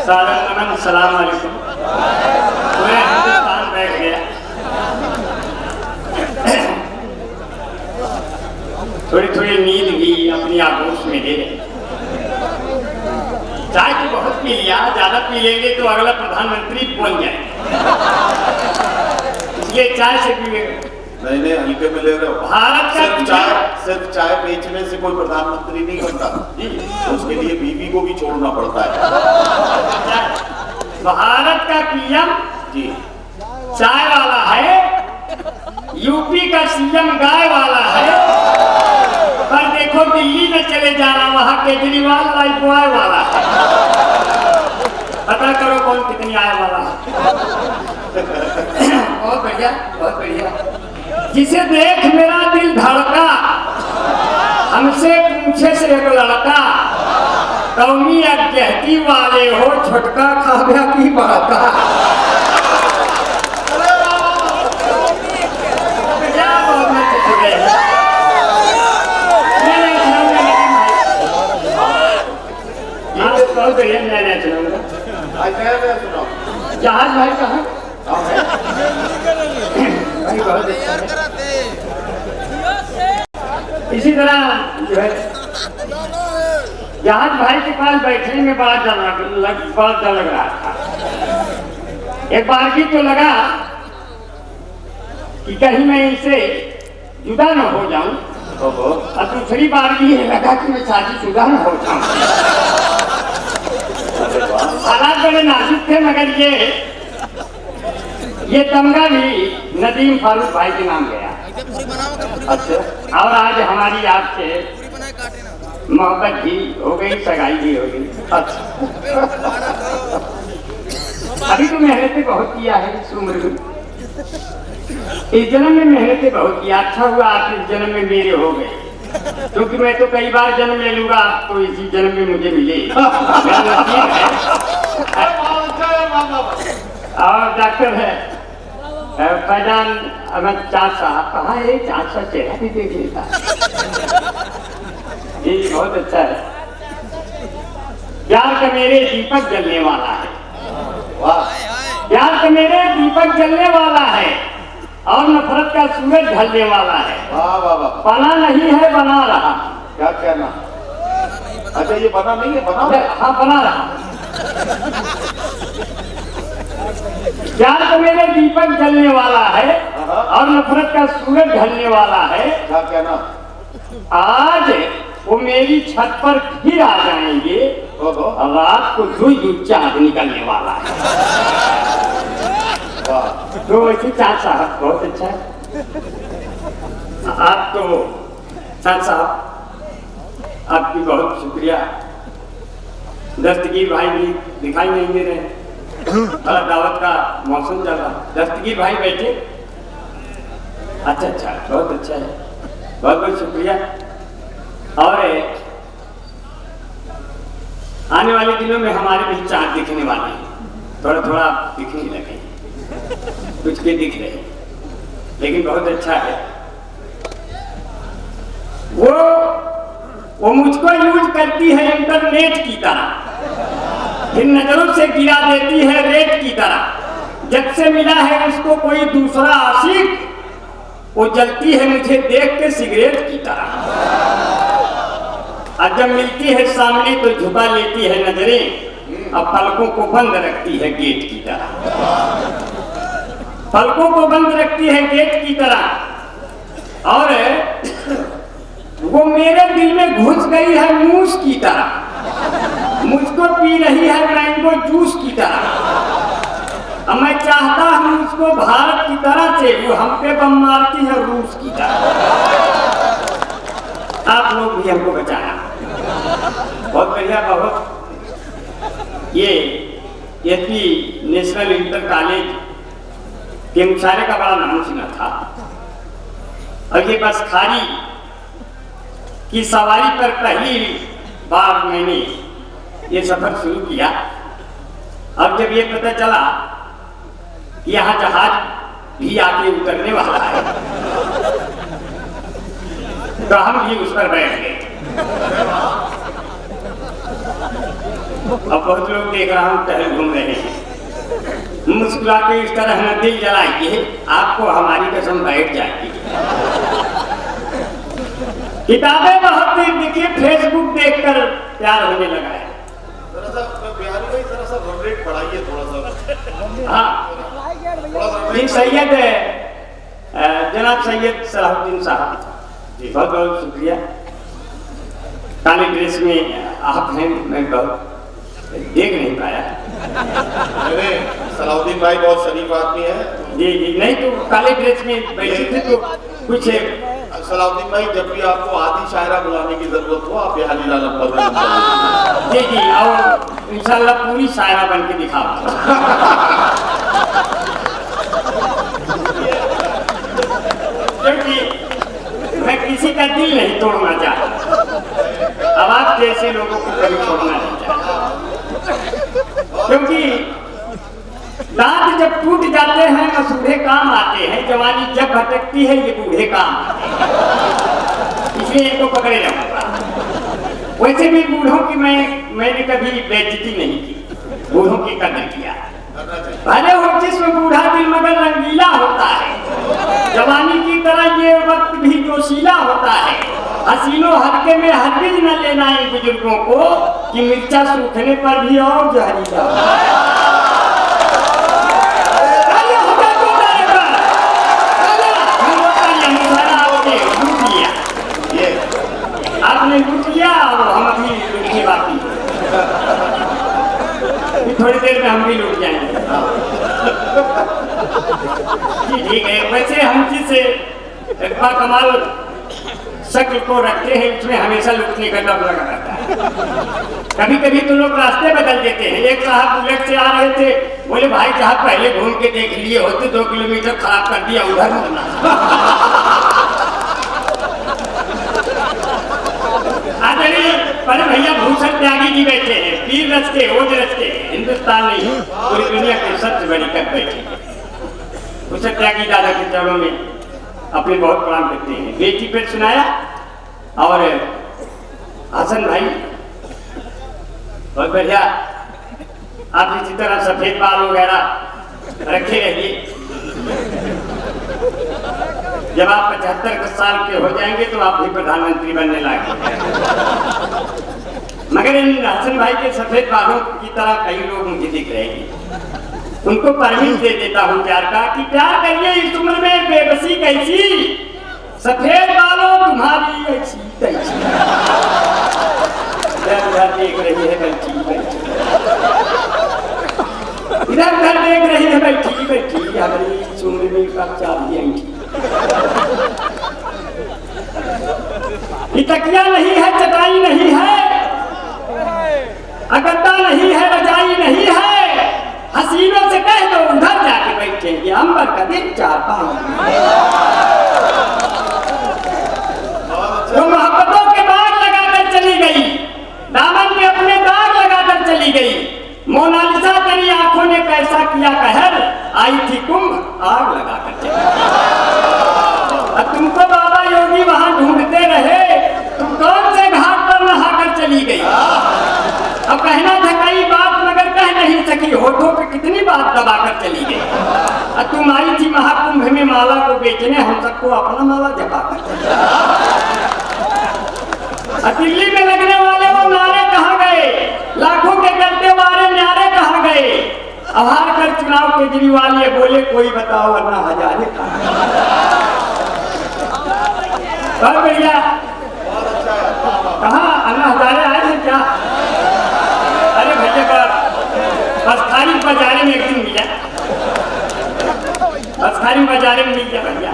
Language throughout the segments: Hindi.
सादर सलाम अलैकुम। पूरा हिंदुस्तान बैठ गया। थोड़ी थोड़ी नींद भी अपनी आगोश में ले रहे। चाय तो बहुत पी लिया, ज्यादा पी लेंगे तो अगला प्रधानमंत्री बन जाए, इसलिए चाय से पी। नहीं हल्के में ले रहे हो। भारत का सिर्फ चाय बेचने से कोई प्रधानमंत्री नहीं बनता, उसके लिए बीवी को भी छोड़ना पड़ता है। भारत का पीएम जी चाय वाला है, यूपी का सीएम गाय वाला है, पर देखो दिल्ली में चले जाना, वहां केजरीवाल लाइफ बॉय वाला है। पता करो कौन कितनी आय वाला है। बहुत बढ़िया, बहुत बढ़िया। जिसे देख मेरा दिल धड़का, हमसे पूछे से एक लड़का, कौमी अज्ञहती वाले हो, छोटका खाव्या की बड़का। जहाज भाई कहाँ? इसी तरह जो है जहाज भाई के पास बैठने में बड़ा डर लग रहा था। एक बार की तो लगा कि कहीं मैं इसे जुदा न हो जाऊं, और दूसरी बार भी ये लगा कि मैं शादीशुदा न हो जाऊं। हालात बड़े नाजुक थे, मगर ये तमगा भी नदीम फारूक भाई के नाम गया। अच्छा। और आज हमारी आपसे मोहब्बत भी हो गई, सगाई भी हो गई। अच्छा। अभी तो मेहनतें बहुत किया है इस उम्र में, इस जन्म में मेहनतें बहुत किया। अच्छा हुआ आप इस जन्म में मेरे हो गए, क्योंकि मैं तो कई बार जन्म ले लूंगा, आप तो इसी जन्म में मुझे मिले। और डॉक्टर है फैजान अहमद चाचा साहब, कहाँ है चाचा? चेहरा भी देख लेता जी, बहुत अच्छा है। प्यार का मेरे दीपक जलने वाला है, प्यार का मेरे दीपक जलने वाला है, और नफरत का सूरज ढलने वाला है। वाह वाह वाह। बना नहीं है, बना रहा। क्या कहना? अच्छा, ये बना नहीं है, बना? हाँ, बना रहा। प्यार तो मेरे दीपक जलने वाला है, और नफरत का सूरज ढलने वाला है। क्या कहना? आज वो मेरी छत पर फिर आ जाएंगे, और रात को दुई चाँद निकलने वाला है। तो वैसे चाँद साहब बहुत अच्छा है। आप तो चाँद साहब, आपकी बहुत शुक्रिया। दस्तगीर भाई भी दिखाई नहीं दे रहे, और दावत का मौसम चल रहा। दस्तगीर भाई बैठे। अच्छा अच्छा, बहुत अच्छा है, बहुत बहुत शुक्रिया। और आने वाले दिनों में हमारे भी चाँद दिखने वाले हैं, थोड़ा थोड़ा दिखने लगे, कुछ भी दिख रहे, लेकिन बहुत अच्छा है। वो मुझको यूज करती है इंटरनेट की तरह, फिर नजरों से गिरा देती है रेत की तरह। जब से मिला है उसको कोई दूसरा आशिक, वो जलती है मुझे देख के सिगरेट की तरह। और जब मिलती है सामने तो झुका लेती है नजरें, और पलकों को बंद रखती है गेट की तरह। पलकों को बंद रखती है गेट की तरह, और वो मेरे दिल में घुस गई है मूस की तरह, मुझको पी रही है मैंगो जूस की तरह। मैं चाहता हूँ उसको भारत की तरह से, वो हम पे बम मारती है रूस की तरह। आप लोग भी हमको बचाना। बहुत बढ़िया, बहुत। ये एसपी नेशनल इंटर कॉलेज के मुशायरे का बड़ा नाम सुना था, और ये बस खारी की सवारी पर पहली बार मैंने ये सफर शुरू किया। अब जब ये पता चला कि यहाँ जहाज भी आके उतरने वाला है, तो हम भी उस पर बैठ गए। अब बहुत लोग देख रहा हूँ टहल घूम रहे हैं, मुस्कुरा के इस तरह न दिल जलाइए, आपको हमारी कसम बैठ जाएगी। किताबें बहुत देखिए, फेसबुक देखकर प्यार होने लगा है। बिहारी भाई थोड़ा सा रन रेट बढ़ाइए थोड़ा सा। हाँ जी, सैयद जनाब सैयद सलाहुद्दीन साहब, बहुत बहुत शुक्रिया। काली ड्रेस में आप हैं, मैं बहुत देख नहीं पाया। अरे सलाहुद्दीन भाई बहुत शरीफ आदमी है। जी जी, नहीं तो काले ड्रेस में बैठे थे तो कुछ। सलाहुद्दीन भाई जब भी आपको आदि शायरा बुलाने की जरूरत हो, आप बिहारी लाल अब्बर में। जी जी, और इंशाल्लाह पूरी शायरा बन के दिखाऊंगा। क्योंकि मैं किसी का दिल नहीं तोड़ना चाहता, अब आप जैसे लोगों को कभी छोड़ना नहीं चाहता। क्योंकि दांत जब टूट जाते हैं मसूड़े काम आते हैं, जवानी जब भटकती है ये बूढ़े काम आते हैं, इसलिए इनको पकड़े रहूंगा। वैसे भी बूढ़ों की मैंने कभी बेइज्जती नहीं की, बूढ़ों की कदर किया। भले हो जिसमें बूढ़ा दिल मगर रंगीला होता है, जवानी की तरह ये वक्त भी जोशीला होता है। हसीनों हल्के में हरगिज न लेना इन बुजुर्गों को कि मिर्चा सूखने पर भी और जहरीला। आपने लूट लिया और हम अभी लूटने बाकी, थोड़ी देर में हम भी लूट जाएंगे। जी ठीक है। वैसे हम जिस कमाल शक्ल को रखते हैं उसमें हमेशा लूटने का डर लगा रहता है। कभी कभी तो लोग रास्ते बदल देते हैं। एक साहब बुलेट से आ रहे थे, बोले भाई साहब पहले घूम के देख लिए होते, 2 किलोमीटर खराब कर दिया, उधर मुड़ना। पर भैया भूषण त्यागी जी बैठे हैं, पीर रचते ओज रचते, हिंदुस्तान नहीं पूरी दुनिया के सबसे बड़ी कर बैठे। भूषण त्यागी दादा के चरणों में अपने बहुत प्रणाम करते हैं। बेटी पे सुनाया और हसन भाई बहुत बढ़िया, आप इसी तरह सफेद बाल वगैरह रखे रहिए। जब आप 75 साल के हो जाएंगे तो आप भी प्रधानमंत्री बनने लायक। मगर इन हसन भाई के सफेद बालों की तरह कई लोग मुझे दिख रहे हैं, उनको परमिट दे देता हूँ प्यार का कि प्यार करिए इस उम्र में बेबसी कैसी, सफेद बालों तुम्हारी ऐसी तैसी। इधर देख रही है बैठी बैठी, इधर उधर देख रही है बैठी बैठी, हमारी इस उम्र में कब चाबी ऐठी। तकिया नहीं है, चटाई नहीं है, अगत्ता नहीं है, रजाई नहीं है, हसीनों से कह दो उधर जाके बैठेंगे, अंबर का दिन चाहता हूं। वो मोहब्बतों के बाग लगाकर चली गई, दामन में अपने दाग लगाकर चली गई। मोनालिसा तेरी आंखों ने कैसा किया कहर, आई थी कुंभ आग लगाकर चली। तुमको बाबा योगी वहां ढूंढते रहे, तुम कौन से घाट पर नहाकर चली गई। अब कहना था कई बात मगर कह नहीं सकी, होठों पे कितनी बात दबाकर चली गई। अब तुम आई थी महाकुंभ में माला को बेचने, हम सबको अपना माला जपाकर चली। दिल्ली में लगने वाले वो नारे कहाँ गए, लाखों के करते वाले नारे कहाँ गए। अब हार कर चुनाव केजरीवाल ये बोले कोई बताओ वरना हजारे कहाँ। बहुत बढ़िया, कहाँ अन्ना हजारे आए थे क्या? अरे भैया बस खाली बाजारे में एक दिन मिला, बस खाली बाजारे में मिल गया भैया।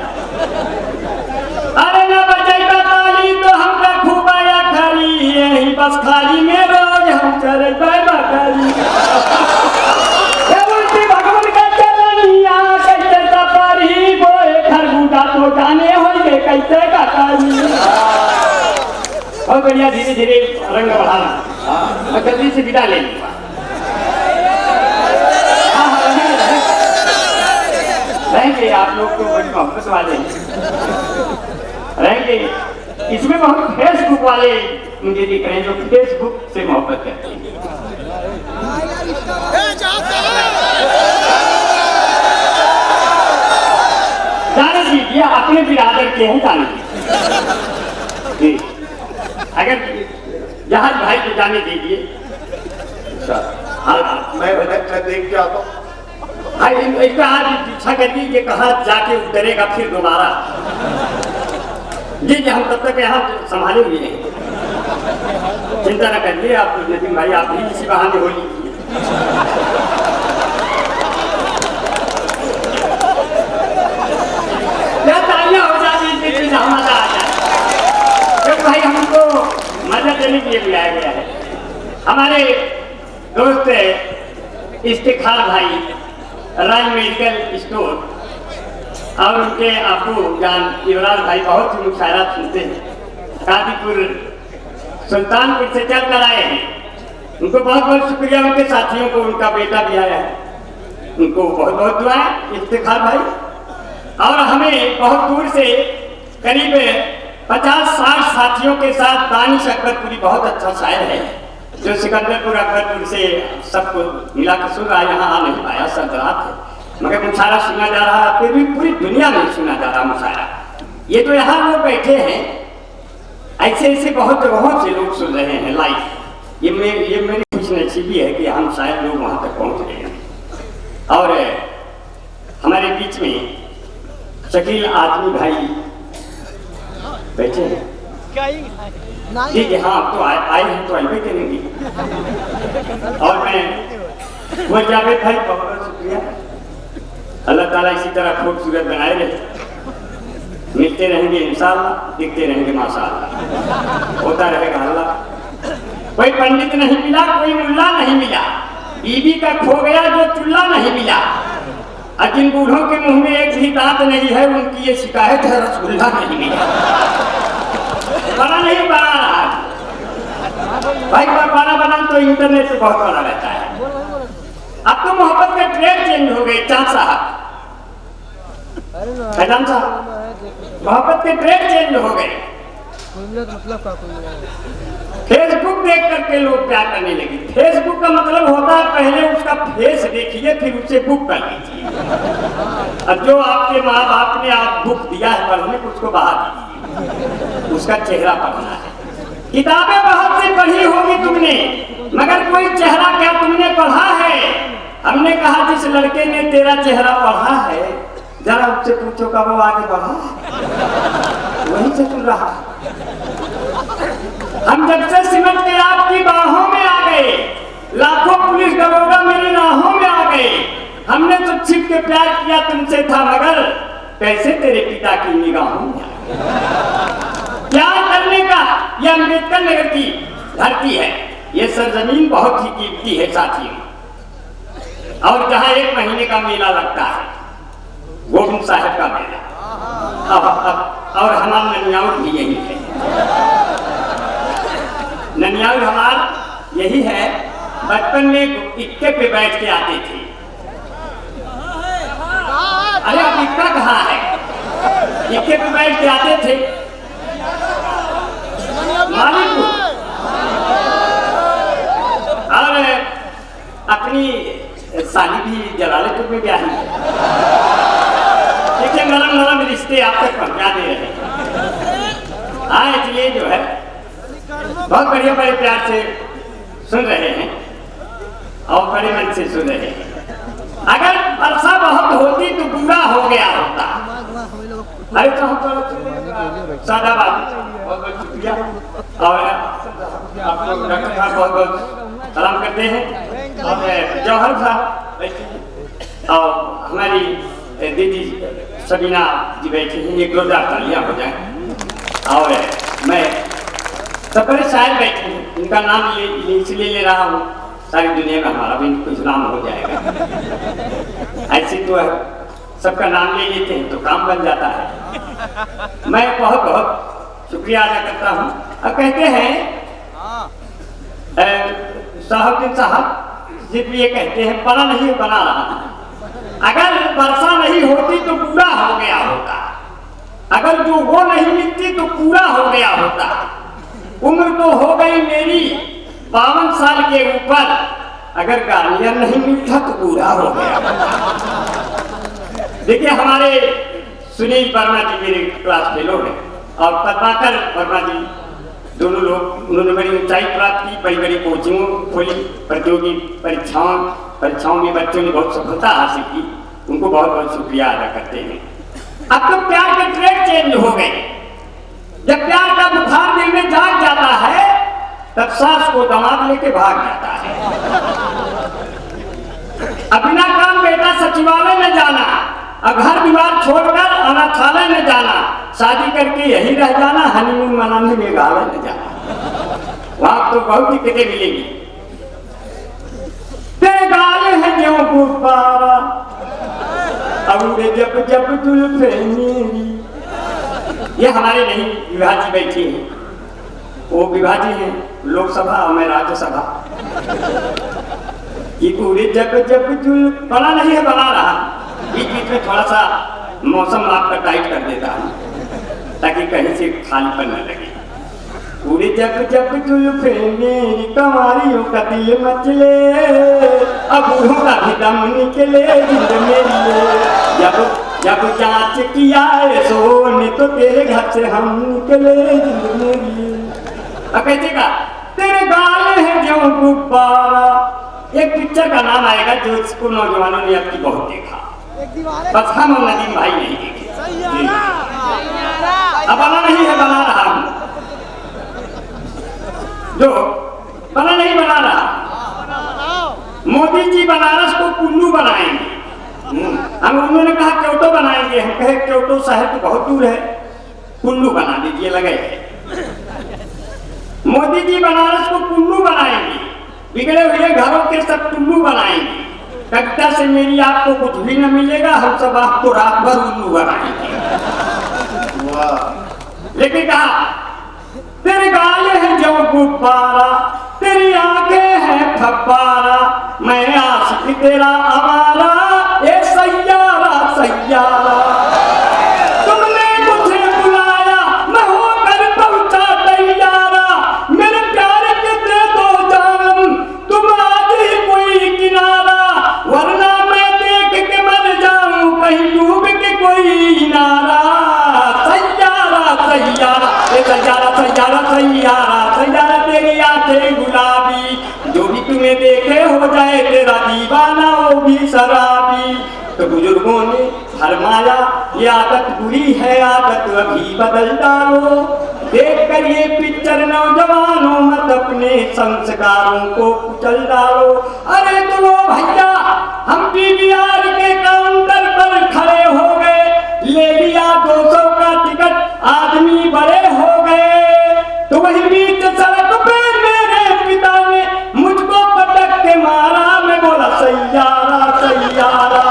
अरे ना बजाइबा ताली तो हमका खूब आया खाली, यही बस खाली में रोज हम चले बाबा खाली। भगवान का चलनिया कैसे सफरी बोए खरबूजा तो जाने होंगे कैसे का काली। बहुत बढ़िया, धीरे धीरे रंग बढ़ाना, मैं जल्दी से विदा ले लूंगा। रहेंगे आप लोग तो बड़ी मोहब्बत वाले रहेंगे। इसमें बहुत फेसबुक वाले मुझे दिख रहे हैं जो फेसबुक से मोहब्बत करते हैं। जाने दीजिए, अपने बिरादर के हैं, जाने दीजिए। अगर जहाज भाई को जाने दीजिए। हाँ, मैं देख के आता हूँ। हाँ, इनका आज पीछा करिए, ये कहाँ जाके उतरेगा फिर दोबारा। जी हम तब तक यहाँ संभाले हुए हैं, चिंता न करिए आप नितिन भाई, आप भी इसी बहाने हो लीजिए। तालियां हो जाती है, मजा आ जाए। तो भाई हमको मजा देने के लिए बुलाया गया है। हमारे दोस्त इफ्तिखार भाई, राय मेडिकल स्टोर, और उनके आपू जान युवराज भाई बहुत ही मुशायरा सुनते हैं, कादीपुर सुल्तानपुर से चल कर आए हैं। उनको बहुत बहुत शुक्रिया, उनके साथियों को, उनका बेटा भी आया है, उनको बहुत बहुत दुआ है इफ्तिखार भाई। और हमें बहुत दूर से करीब 50-60 साथियों के साथ दानिश अकबरपुरी, बहुत अच्छा शायर है, जो सिकंदरपुर अकबरपुर से सबको मिला के सुन रहा है। यहाँ आ नहीं पाया, सरदरात है, मगर मुशायरा सुना जा रहा है, फिर भी पूरी दुनिया में सुना जा रहा मुशायरा। ये तो यहाँ लोग बैठे हैं, ऐसे ऐसे बहुत जगहों से लोग सुन रहे हैं लाइव। ये मेरी खुश नसीबी है कि हम शायद लोग वहाँ तक पहुँच रहे हैं। और हमारे बीच में शकील आदमी भाई बैठे हैं। ठीक है, हाँ तो आए हैं, तो आइए करेंगे। और मैं वो जावेद भाई, बहुत बहुत शुक्रिया। अल्लाह ताला इसी तरह खूबसूरत बनाए रहे, मिलते रहेंगे इंशाअल्लाह, दिखते रहेंगे माशाअल्लाह, होता रहेगा अल्लाह। कोई पंडित नहीं मिला, कोई मुल्ला नहीं मिला, बीबी का खो गया जो चुल्ला नहीं मिला, और जिन बूढ़ों के मुंह में एक भी दांत नहीं है, उनकी ये शिकायत है रसगुल्ला नहीं मिला। बड़ा नहीं बना रहा भाई, बना तो इंटरनेट से बहुत बड़ा रहता है। अब तो मोहब्बत के ट्रेंड चेंज हो गए चाँद साहब, फैजान साहब, मोहब्बत के ट्रेंड चेंज हो गए। फेसबुक देख करके लोग प्यार करने लगे। फेसबुक का मतलब होता है पहले उसका फेस देखिए, फिर उसे बुक कर लीजिए। अब जो आपके माँ बाप ने आप बुक दिया है पढ़ने को, उसको बहा दीजिए, उसका चेहरा पढ़ना है। किताबें बहुत सी पढ़ी होगी तुमने, मगर कोई चेहरा क्या तुमने पढ़ा है? हमने कहा जिस लड़के ने तेरा चेहरा पढ़ा है, जरा उससे पूछो कब वो आगे बढ़ा, वहीं से चल रहा। हम जब से सिमट के आपकी बाहों में आ गए, लाखों पुलिस दरोगा मेरी राहों में आ गए। हमने तो छिप के प्यार किया तुमसे था, मगर कैसे तेरे पिता की निगाहों में आ गए। प्यार करने का यह अम्बेडकर नगर की धरती है, ये सरजमीन बहुत ही कीमती है साथियों। और जहाँ 1 महीने का मेला लगता है, गोविंद साहब का मेला, और हमारा ननियाउर भी यही है। ननियाउर हमार यही है, बचपन में इक्के पे बैठ के आते थे। अरे अब इक्का कहाँ है? इक्के पे बैठ के आते थे मालिकपुर, और अपनी साली भी जलालपुर में ब्याही है। देखिए नरम नरम रिश्ते आप तक पहुंचा दे रहे हैं। हाँ, इसलिए जो है बहुत बढ़िया बड़े प्यार से सुन रहे हैं और बड़े मन से सुन रहे हैं। अगर वर्षा बहुत होती तो बुरा हो गया होता। अरे सादा बात, बहुत बहुत शुक्रिया, और आपको डॉक्टर साहब बहुत बहुत सलाम करते हैं। और जौहर साहब और हमारी दीदी सबीना जी बैठी हैं, एक जोरदार तालियां हो जाए। और मैं सब बड़े शायर बैठे हैं, इनका नाम इसलिए ले रहा हूँ, सारी दुनिया में हमारा भी कुछ नाम हो जाएगा। ऐसे तो सबका नाम ले लेते हैं तो काम बन जाता है। मैं बहुत बहुत शुक्रिया अदा करता हूँ। अब कहते हैं साहब सिर्फ ये कहते हैं, पढ़ा नहीं बना रहा। अगर वर्षा नहीं होती तो पूरा हो गया होता, अगर जो वो नहीं मिलती तो पूरा हो गया होता। उम्र तो हो गई मेरी 52 साल के ऊपर, अगर गार्नियर नहीं मिलता तो बूढ़ा हो गया। देखिए हमारे सुनील वर्मा जी मेरे क्लास फेलो हैं और पद्माकर वर्मा जी, दोनों लोग, उन्होंने बड़ी ऊंचाई प्राप्त की, बड़ी बड़ी कोचिंगों खोली, प्रतियोगी परीक्षाओं में बच्चों ने बहुत सफलता हासिल की, उनको बहुत बहुत शुक्रिया अदा करते हैं। अब तो प्यार के ट्रेड चेंज हो गए। जब प्यार का बुखार दिल में जाग जाता है तब सास को दामाद लेके भाग जाता है। अब बिना काम बेटा सचिवालय में जाना, अब घर दीवार छोड़कर अनाथालय में जाना, शादी करके यही रह जाना, हनीमून मनाने मेघालय में जाना, वहां तो बहुत दिक्कतें मिलेंगी। तेरे गाल है जो गुब्बारा अब जब जब जुल्फे मेरी। ये हमारे नहीं विभा जी बैठी हैं, वो विभा जी हैं लोकसभा और मैं राज्यसभा। ये पूरे जब जब जुल्फ बना नहीं है, बना रहा, बीच बीच में थोड़ा सा मौसम आपका टाइट कर देता है ताकि कहीं से खालीपन न लगे। पूरे जब जब जुल्फे मेरी कमारियों का दिल मचले, अब बूढ़ों का भी दम निकले जिंद मेरी। जब जब जांच किया सोने तो तेरे घर से हम निकले जिंद मेरी। अब कैसे का तेरे गाल है जो गुब्बारा, एक पिक्चर का नाम आएगा जो इसको नौजवानों ने अब की बहुत देखा, बस हम और नदीम भाई नहीं देखे। अब बना नहीं है, बना रहा हूं, जो बना नहीं बना रहा। मोदी जी बनारस को कुल्लू बनाएंगे, हम उन्होंने कहा क्योटो बनाएंगे, हम कहे क्योटो शहर तो बहुत दूर है, कुल्लू बना दीजिए लगे। मोदी जी बनारस को कुल्लू बनाएंगे, बिगड़े हुए घरों के सब टुल्लू बनाएंगे, कविता से मेरी आपको कुछ भी न मिलेगा, हम सब आपको रात भर उल्लू बनाएंगे। लेकिन कहा तेरे गाल है जो गुब्बारा, तेरी आंखें हैं फब्बारा, मैं आशिक तेरा आवारा, ए सैयारा सैयारा। तुमने मुझे बुलाया मैं होकर पहुंचा तैयारा, मेरे प्यार के दे दो जान तुम आज ही कोई किनारा, वरना मैं देख के मर जाऊं कहीं डूब के कोई नारा। सैयारा सैयारा सैयारा सैयारा सैयारा सैयारा, तेरी आंखें गुलाबी, जो भी तुम्हें देखे हो जाए तेरा दीवाना वो भी शराबी। तो बुजुर्गों ने फरमाया ये आदत बुरी है, आदत अभी बदल डालो, देख कर ये पिक्चर नौजवानों मत अपने संस्कारों को कुचल डालो। अरे तो वो भैया हम पीवीआर के काउंटर पर खड़े हो गए, ले लिया 200 का टिकट, आदमी बड़े हो गए, तो वही बीच सड़क पे मेरे पिता ने मुझको पटक के मारा। मैं बोला सैयारा सैयारा,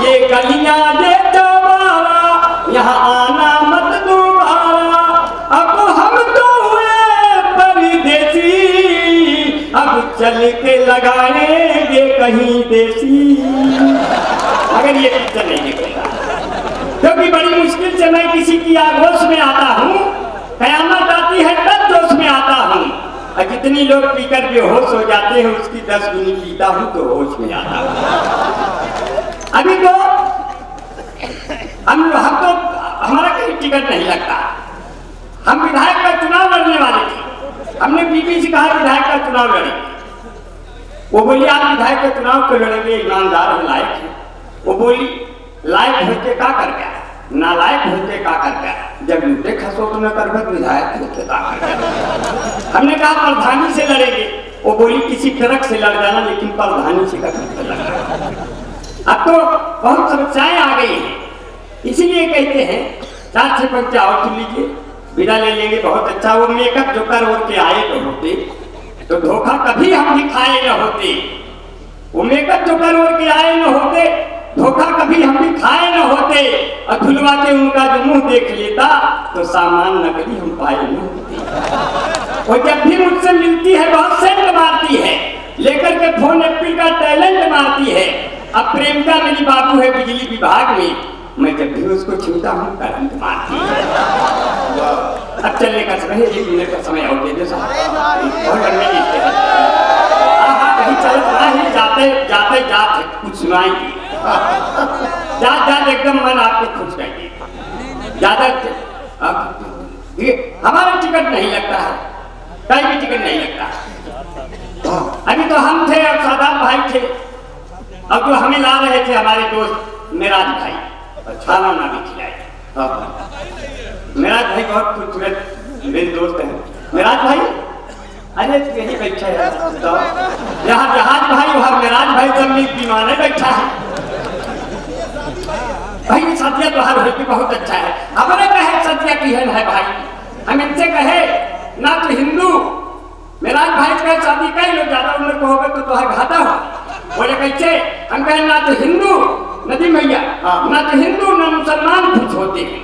ये गलियां ये चौबारा, यहाँ आना मत दोबारा, अब हम तो हुए परदेसी, अब चल के लगाएंगे कहीं देसी। अगर ये पिक्चर नहीं निकलेगा, क्योंकि बड़ी मुश्किल से मैं किसी की आगोश में आता हूँ, कयामत आती है तब जोश में आता हूँ, और जितनी लोग पीकर बेहोश हो जाते हैं उसकी 10 गुनी पीता हूँ तो होश में आता हूँ। अभी तो हम तो हमारा कहीं टिकट नहीं लगता, हम विधायक का चुनाव लड़ने वाले थे, हमने बीबी से कहा विधायक का चुनाव लड़ेंगे, वो बोली आप विधायक का चुनाव क्यों लड़ेंगे, ईमानदार और लायक है। वो बोली लायक होते का कर गया, नालायक होते का कर गया, जब लूटे खसो तो न कर विधायक होते का कर गया। हमने कहा प्रधानी से लड़ेंगे, वो बोली किसी ट्रक से लड़ जाना लेकिन प्रधानी से कभी लड़ना। अब तो बहुत समस्याएं आ गई हैं, इसीलिए कहते हैं 4-6 और चुन लीजिए, विदा ले लेंगे बहुत अच्छा। वो मेकअप जो कर के आए तो होते तो धोखा कभी हम भी खाए न होते, वो मेकअप जो कर के आए न होते, धोखा कभी हम भी खाए न होते, और धुलवा के उनका जो मुंह देख लेता तो सामान नकली हम पाए न होते। वो जब भी मुझसे मिलती है बहुत सेंट मारती है, लेकर के फोन एप्पल का टैलेंट मारती है। अब प्रेमिका मेरी बाबू है बिजली विभाग में, मैं जब भी उसको छूता हूँ करंट मारती है। अब चलने का समय 1 मिनट का समय और दे दे साहब, और करने की कहीं चलना ही जाते जाते जाते कुछ सुनाएंगे। जात जात एकदम मन आपको खुश करेंगे। ज्यादा हमारा टिकट नहीं लगता है, कहीं भी टिकट नहीं लगता। अभी तो हम थे और सादात भाई थे, अब जो हमें ला रहे थे हमारे दोस्त मेराज भाई, खाना ना भी खिलाए। मेराज भाई बहुत खूबसूरत मेरे दोस्त हैं। मेराज भाई, अरे यही बैठा है तो यहाँ जहाज भाई वहाँ मेराज भाई सब में विमाने बैठा है। भाई सदिया त्योहार होती बहुत अच्छा है। हमारे कहे सदिया की है भाई, हम इनसे कहे ना तो हिंदू मेराज भाई का शादी कई लोग ज्यादा उम्र को होगा तो तुहार घाटा हो। बोले कैसे? हम कहे ना तो हिंदू नदी मैया, ना तो हिंदू न मुसलमान खुश होते हैं,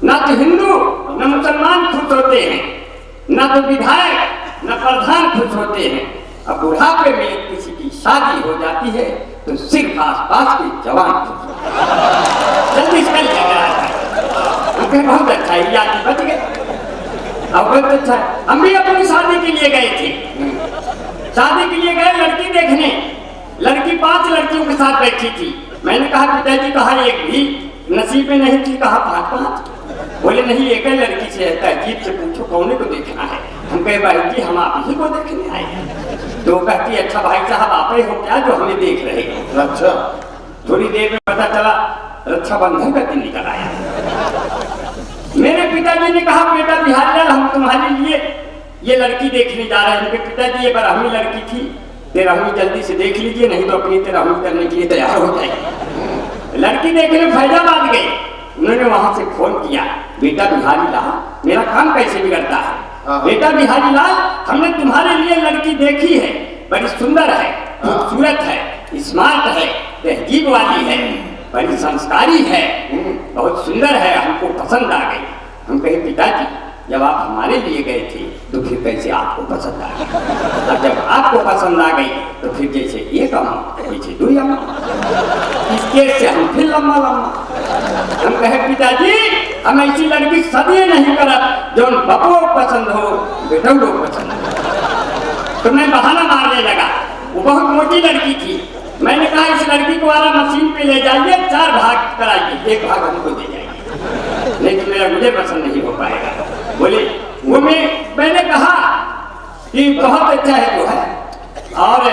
ना तो हिंदू न मुसलमान खुश होते हैं, ना तो विधायक न प्रधान खुश होते हैं। अब बुढ़ापे में किसी की शादी हो जाती है तो सिर्फ आसपास के जवान खुश होते हैं। जल्दी से लग रहा है, बहुत अच्छा है, याद बच गए। अब बहुत अच्छा है। हम भी अपनी शादी के लिए गए थे, शादी के लिए गए लड़की देखने। लड़की 5 लड़कियों के साथ बैठी थी। मैंने कहा पिताजी कहा एक भी नसीब में नहीं थी? कहा 5-5। बोले नहीं एक ही लड़की से है। तहजीब से पूछो कौन को देखना है? हम कहे भाई जी हम आप ही को देखने आए हैं। तो कहती अच्छा भाई साहब आप ही हो क्या जो हमें देख रहे हो? अच्छा। थोड़ी देर में पता चला रक्षाबंधन का दिन निकल आया। मेरे पिताजी ने कहा बेटा बिहारीलाल हम तुम्हारे लिए ये लड़की देखने जा रहे हैं। उनके पिताजी ये बरहमी लड़की थी, 13वीं जल्दी से देख लीजिए नहीं तो अपनी 13वीं करने के लिए तैयार हो जाएगी। लड़की देखने फैजाबाद गए। उन्होंने वहां से फोन किया बेटा बिहारीलाल मेरा काम कैसे बिगड़ता है? बेटा बिहारीलाल हमने तुम्हारे लिए लड़की देखी है, बड़ी सुंदर है, खूबसूरत है, स्मार्ट है, तहजीब वाली है, बड़ी संस्कारी है, बहुत सुंदर है, हमको पसंद आ गई। हम कहे पिताजी जब आप हमारे लिए गए थे तो फिर कैसे आपको पसंद आ गई? और जब आपको पसंद आ गई तो फिर जैसे एक अम्मा पीछे 2 अम्मा, इस केस से हम फिर लम्बा लम्बा। हम कहे पिताजी हम ऐसी लड़की सदी नहीं करब जो बपो पसंद हो बेटो लोग पसंद हो। तो मैं बहाना मारने लगा। वो बहुत मोटी लड़की थी। मैंने कहा इस लड़की को वाला मशीन पे ले जाइए, 4 भाग कराइए, 1 भाग हमको दे जाइए, नहीं तो मेरा मुझे पसंद नहीं हो पाएगा। बोले वो मैंने कहा कि बहुत अच्छा है जो है। और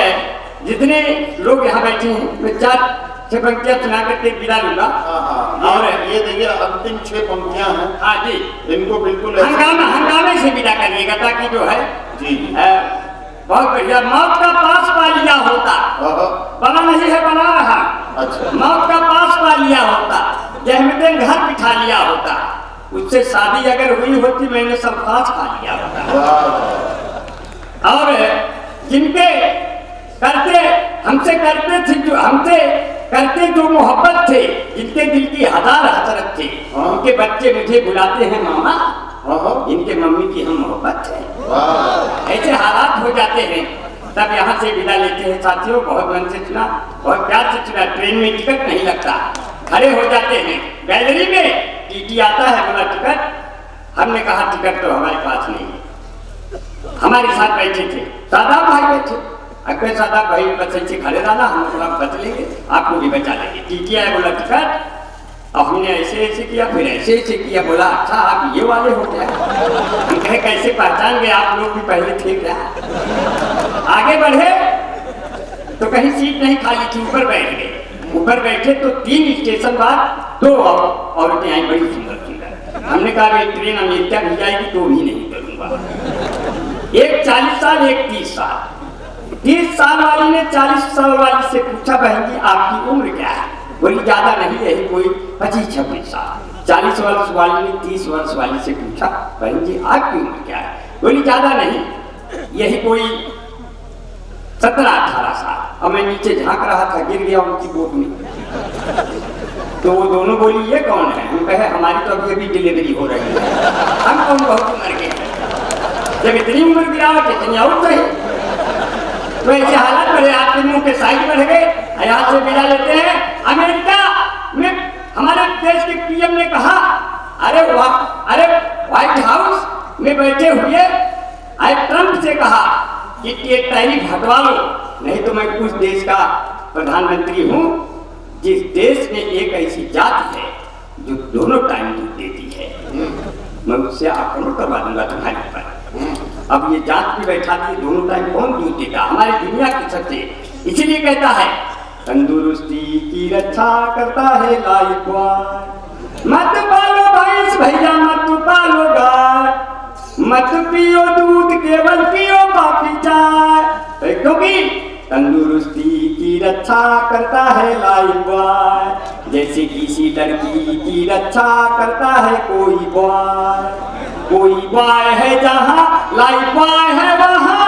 जितने लोग यहाँ बैठे हैं मैं 4-6 पंक्तियां सुना करके विदा लूंगा। और ये देखिए अंतिम 6 पंक्तियां हैं। हाँ जी, इनको बिल्कुल हंगामे से विदा करिएगा ताकि जो है जी बहुत बढ़िया। मौत का पास पा लिया होता, बना नहीं है बना रहा। अच्छा। मौत का पास पा लिया होता, जहमतें घर बिठा लिया होता, उससे शादी अगर हुई होती मैंने सब पास खा लिया होता। और जिनके करते हमसे करते थे जो हमसे करते जो मोहब्बत थे, जिनके दिल की 1000 हसरत थे, उनके बच्चे मुझे बुलाते हैं मामा, इनके मम्मी की हम मोहब्बत है। ऐसे हालात हो जाते हैं तब यहाँ से विदा लेते हैं। साथियों बहुत मन से सुना, बहुत प्यार से सुना। ट्रेन में टिकट नहीं लगता, खड़े हो जाते हैं गैलरी में, टीटी आता है बोला टिकट। हमने कहा टिकट तो हमारे पास नहीं है। हमारे साथ बैठे थे सादाब भाई बैठे। अगर सादाब भाई बस ऐसे खड़े रहना, हम थोड़ा बच लेंगे, आपको भी बचा लेंगे। टीटी आया बोला टिकट। अब हमने ऐसे ऐसे किया, फिर ऐसे ऐसे किया। बोला अच्छा आप ये वाले हो क्या? हम कहे कैसे पहचान गए, आप लोग भी पहले थे क्या? आगे बढ़े तो कहीं सीट नहीं खाली थी, ऊपर बैठ गए। ऊपर बैठे तो 3 स्टेशन बाद 2 औरतें आई, बड़ी सुंदर सुंदर। हमने कहा ट्रेन अमेरिका भी जाएगी तो भी नहीं करूंगा। एक 40 साल एक 30 साल। 30 साल वाली ने 40 साल वाली से पूछा बहन जी आपकी उम्र क्या है? बोली ज्यादा नहीं है कोई 25-26 साल। 40 वर्ष वाली ने 30 वर्ष वाली से पूछा बहन जी आपकी उम्र क्या है? बोली ज्यादा नहीं, यही कोई 17-18 साल। और मैं नीचे झांक रहा था, गिर गया उनकी बोट में। तो वो दोनों बोली ये कौन है? हम कहे हमारी तो अभी अभी डिलीवरी हो रही है, हम कौन बहुत उम्र के हैं, जब इतनी उम्र गिरावट इतनी और सही। तो ऐसे हालत में आपके मुंह के साइड बढ़ गए। यहाँ से विदा लेते हैं। अमेरिका में हमारे देश के पीएम ने कहा अरे व्हाइट हाउस में बैठे हुए ट्रंप से कहा कि कचहरी हटवा लो, नहीं तो मैं उस देश का प्रधानमंत्री हूँ जिस देश में एक ऐसी जाति है जो दोनों टाइम दूध देती है। मैं उससे आक्रमण करवा दूंगा तुम्हारे ऊपर। अब ये जात भी बैठा दी, दोनों टाइम कौन दूध देगा? हमारी दुनिया की सबसे, इसीलिए कहता है तंदुरुस्ती की रक्षा करता है लाइफ बॉय। मत पालो भैंस भैया, मत पालो गाय, मत पियो दूध केवल पियो कॉफी चाय, क्योंकि तंदुरुस्ती की रक्षा करता है लाइफ बॉय, जैसे किसी लड़की की रक्षा करता है कोई बॉय। कोई बॉय है जहाँ लाइफ बॉय है वहाँ,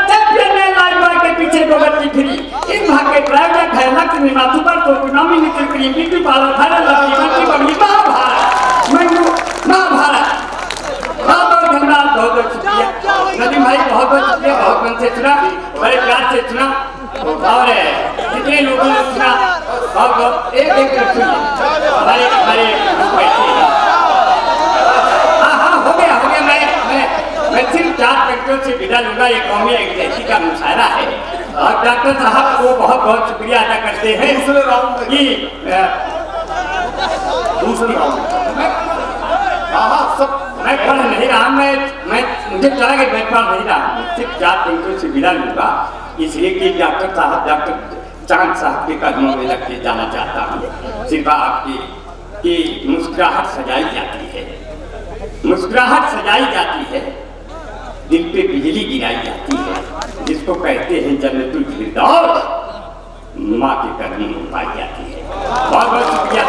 चैंपियन है लाइफ बॉय के पीछे दो बच्ची फ्री। इस भाग के प्राइवेट है लक्ष्मी माँ सुपर तो इकोनॉमी निकल cream beauty parlour thyroid Lakshmi बच्ची बबली महाभारत महाभारत। बहुत धन्यवाद, बहुत शुक्रिया नदीम भाई, बहुत शुक्रिया, बहुत मन से सुना, बड़े प्यार से सुना और जितने लोगों ने सुना बहुत एक सुनिए। हमारे हाँ हो गया मैं सिर्फ 4 पंक्तियों से विदा लूंगा। ये कौमी एग्जैक्टी का मुशायरा है और डॉक्टर साहब को बहुत बहुत शुक्रिया अदा करते हैं दूसरे राउंड सब मैं पढ़ नहीं रहा, मैं मुझे चला गया, मैं पढ़ नहीं रहा, सिर्फ 4 पंक्तियों से विदा लूंगा, इसलिए कि डॉक्टर चांद साहब के कदमों में लग के जाना चाहता हूँ। सिर्फ आपकी मुस्कुराहट सजाई जाती है, मुस्कुराहट सजाई जाती है, दिल पे बिजली गिराई जाती है, जिसको कहते हैं जन्नतुल फिरदौस, माँ के कदमों में पाई जाती है। बहुत बहुत शुक्रिया।